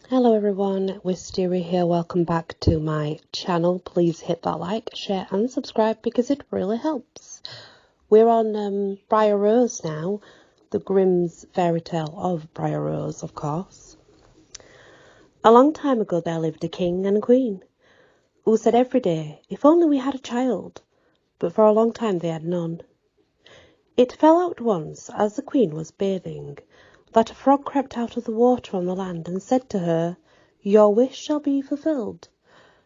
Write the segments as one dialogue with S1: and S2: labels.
S1: Hello everyone, Wisteria here. Welcome back to my channel. Please hit that like, share and subscribe because it really helps. We're on Briar Rose now, the Grimm's fairy tale of Briar Rose, of course. A long time ago there lived a king and a queen who said every day, if only we had a child, but for a long time they had none. It fell out once as the queen was bathing that a frog crept out of the water on the land and said to her, "Your wish shall be fulfilled.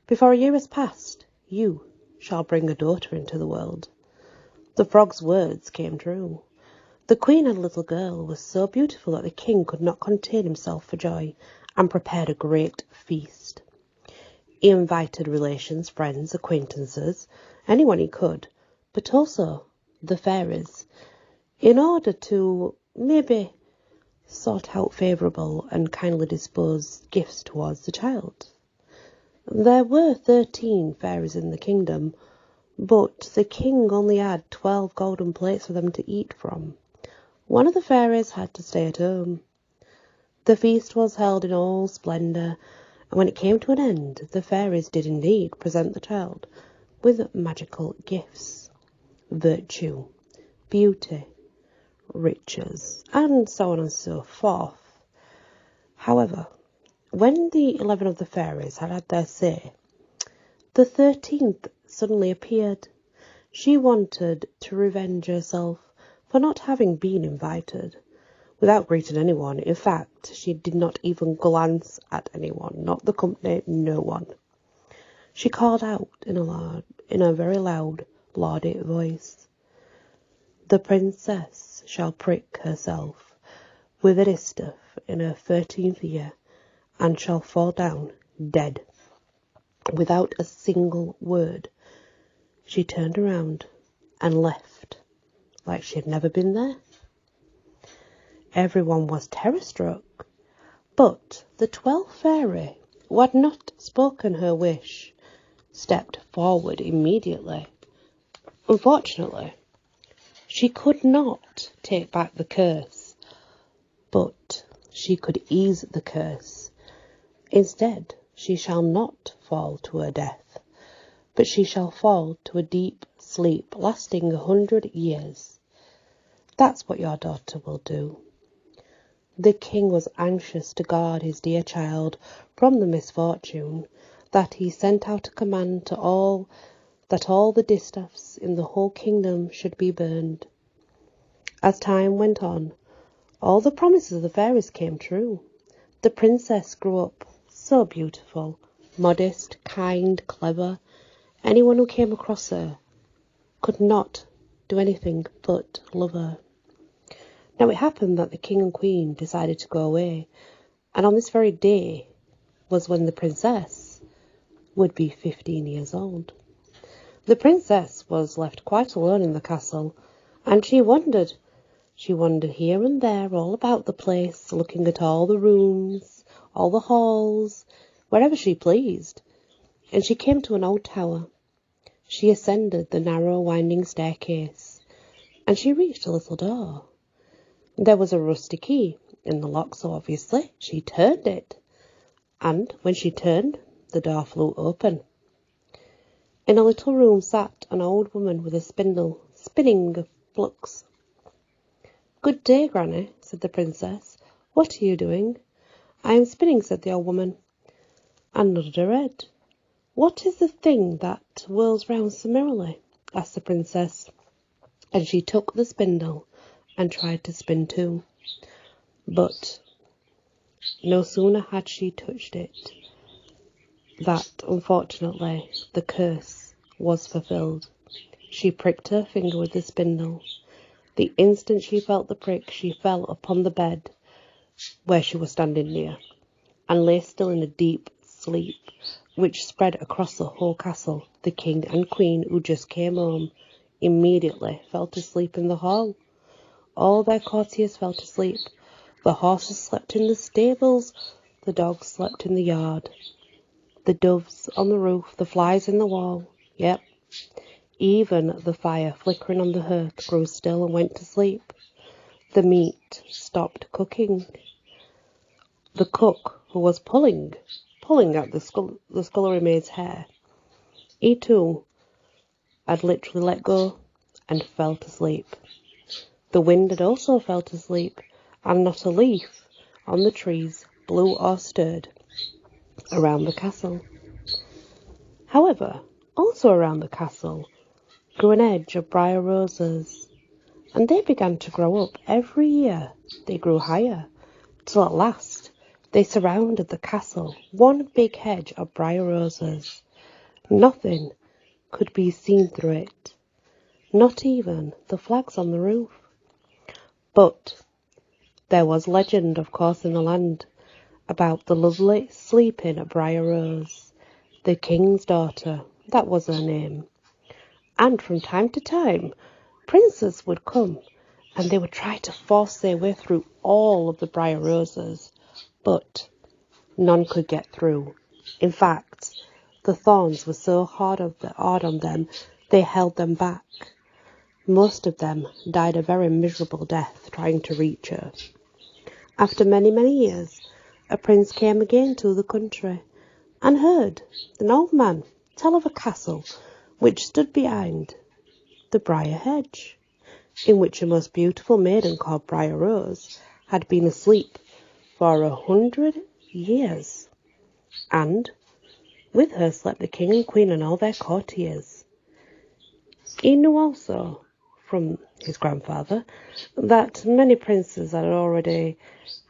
S1: Before a year has passed, you shall bring a daughter into the world." The frog's words came true. The queen had a little girl who was so beautiful that the king could not contain himself for joy and prepared a great feast. He invited relations, friends, acquaintances, anyone he could, but also the fairies, in order to maybe sort out favourable and kindly disposed gifts towards the child. There were 13 fairies in the kingdom, but the king only had 12 golden plates for them to eat from. One of the fairies had to stay at home. The feast was held in all splendour, and when it came to an end, the fairies did indeed present the child with magical gifts: virtue, beauty, riches, and so on and so forth. However, when the 11 of the fairies had had their say, the 13th suddenly appeared. She wanted to revenge herself for not having been invited. Without greeting anyone, in fact, she did not even glance at anyone, not the company, no one. She called out in a very loud, laudate voice, "The princess shall prick herself with a distaff in her 13th year, and shall fall down dead." Without a single word, she turned around and left like she had never been there. Everyone was terror-struck, but the 12th fairy, who had not spoken her wish, stepped forward immediately. Unfortunately, she could not take back the curse, but she could ease the curse. Instead, she shall not fall to her death, but she shall fall to a deep sleep lasting 100 years. That's what your daughter will do. The king was anxious to guard his dear child from the misfortune, that he sent out a command to all that all the distaffs in the whole kingdom should be burned. As time went on, all the promises of the fairies came true. The princess grew up so beautiful, modest, kind, clever. Anyone who came across her could not do anything but love her. Now it happened that the king and queen decided to go away, and on this very day was when the princess would be 15 years old. The princess was left quite alone in the castle, and she wandered here and there all about the place, looking at all the rooms, all the halls, wherever she pleased, and she came to an old tower. She ascended the narrow winding staircase, and she reached a little door. There was a rusty key in the lock, so obviously she turned it, and when she turned, the door flew open. In a little room sat an old woman with a spindle, spinning flux. "Good day, Granny," said the princess. "What are you doing?" "I am spinning," said the old woman, and nodded her head. "What is the thing that whirls round so merrily?" asked the princess, and she took the spindle and tried to spin too. But no sooner had she touched it, that, unfortunately, the curse was fulfilled. She pricked her finger with the spindle. The instant she felt the prick, she fell upon the bed where she was standing near, and lay still in a deep sleep, which spread across the whole castle. The king and queen, who just came home, immediately fell to sleep in the hall. All their courtiers fell to sleep. The horses slept in the stables, the dogs slept in the yard, the doves on the roof, the flies in the wall. Yep, even the fire flickering on the hearth grew still and went to sleep. The meat stopped cooking. The cook who was pulling at the scullery maid's hair. He too had literally let go and fell to sleep. The wind had also fell to sleep, and not a leaf on the trees blew or stirred around the castle. However, also around the castle grew an hedge of briar roses, and they began to grow up every year. They grew higher, till at last they surrounded the castle, one big hedge of briar roses. Nothing could be seen through it, not even the flags on the roof. But there was legend, of course, in the land about the lovely sleeping Briar Rose, the king's daughter. That was her name. And from time to time, princes would come, and they would try to force their way through all of the briar roses, but none could get through. In fact, the thorns were so hard on them, they held them back. Most of them died a very miserable death trying to reach her. After many, many years, a prince came again to the country, and heard an old man tell of a castle which stood behind the briar hedge, in which a most beautiful maiden called Briar Rose had been asleep for 100 years, and with her slept the king and queen and all their courtiers. He knew also from his grandfather that many princes had already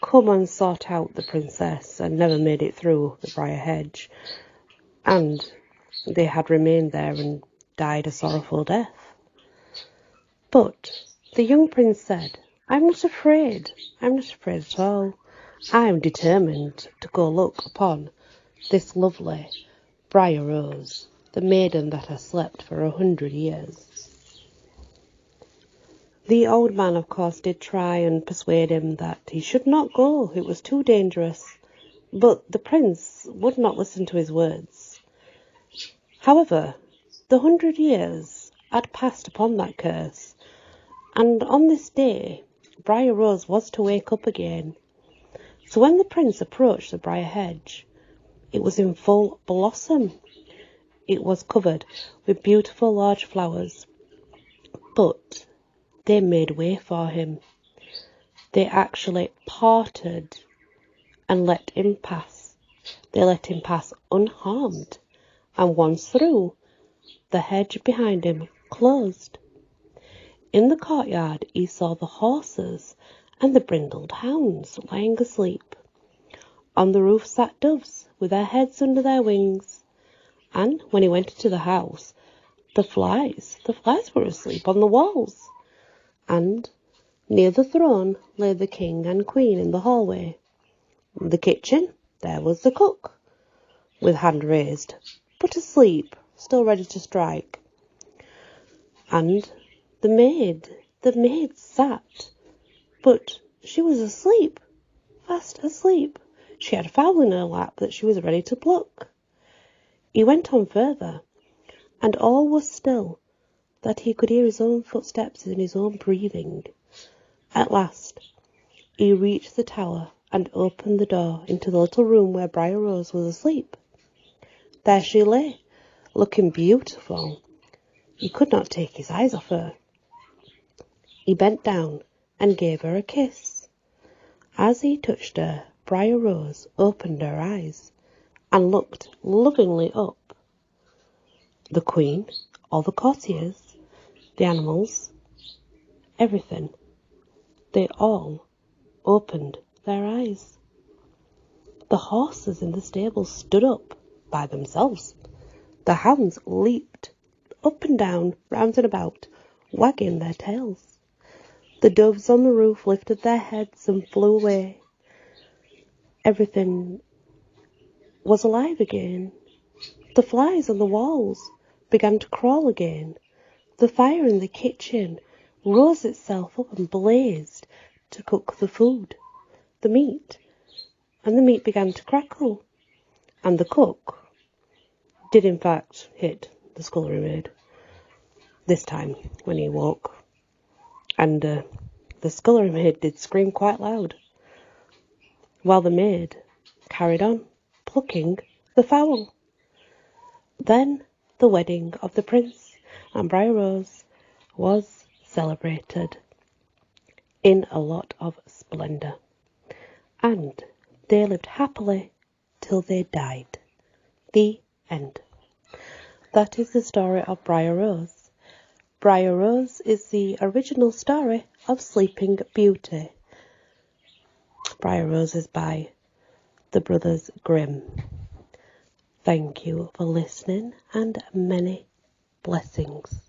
S1: come and sought out the princess and never made it through the briar hedge, and they had remained there and died a sorrowful death. But the young prince said, I'm not afraid at all. I am determined to go look upon this lovely Briar Rose, the maiden that has slept for 100 years. The old man, of course, did try and persuade him that he should not go, it was too dangerous, but the prince would not listen to his words. However, the 100 years had passed upon that curse, and on this day, Briar Rose was to wake up again. So when the prince approached the briar hedge, it was in full blossom. It was covered with beautiful large flowers, but they made way for him. They actually parted and let him pass. They let him pass unharmed, and once through, the hedge behind him closed. In the courtyard he saw the horses and the brindled hounds lying asleep. On the roof sat doves with their heads under their wings, and when he went into the house, the flies were asleep on the walls, and near the throne lay the king and queen in the hallway. In the kitchen there was the cook, with hand raised, but asleep, still ready to strike. And the maid sat, but she was asleep, fast asleep. She had a fowl in her lap that she was ready to pluck. He went on further, and all was still, that he could hear his own footsteps and his own breathing. At last, he reached the tower and opened the door into the little room where Briar Rose was asleep. There she lay, looking beautiful. He could not take his eyes off her. He bent down and gave her a kiss. As he touched her, Briar Rose opened her eyes and looked lovingly up. The queen, all the courtiers, the animals, everything, they all opened their eyes. The horses in the stable stood up by themselves. The hounds leaped up and down, round and about, wagging their tails. The doves on the roof lifted their heads and flew away. Everything was alive again. The flies on the walls began to crawl again. The fire in the kitchen rose itself up and blazed to cook the food, the meat, and the meat began to crackle. And the cook did in fact hit the scullery maid, this time when he woke, and the scullery maid did scream quite loud, while the maid carried on plucking the fowl. Then the wedding of the prince and Briar Rose was celebrated in a lot of splendour, and they lived happily till they died. The end. That is the story of Briar Rose. Briar Rose is the original story of Sleeping Beauty. Briar Rose is by the Brothers Grimm. Thank you for listening, and many blessings.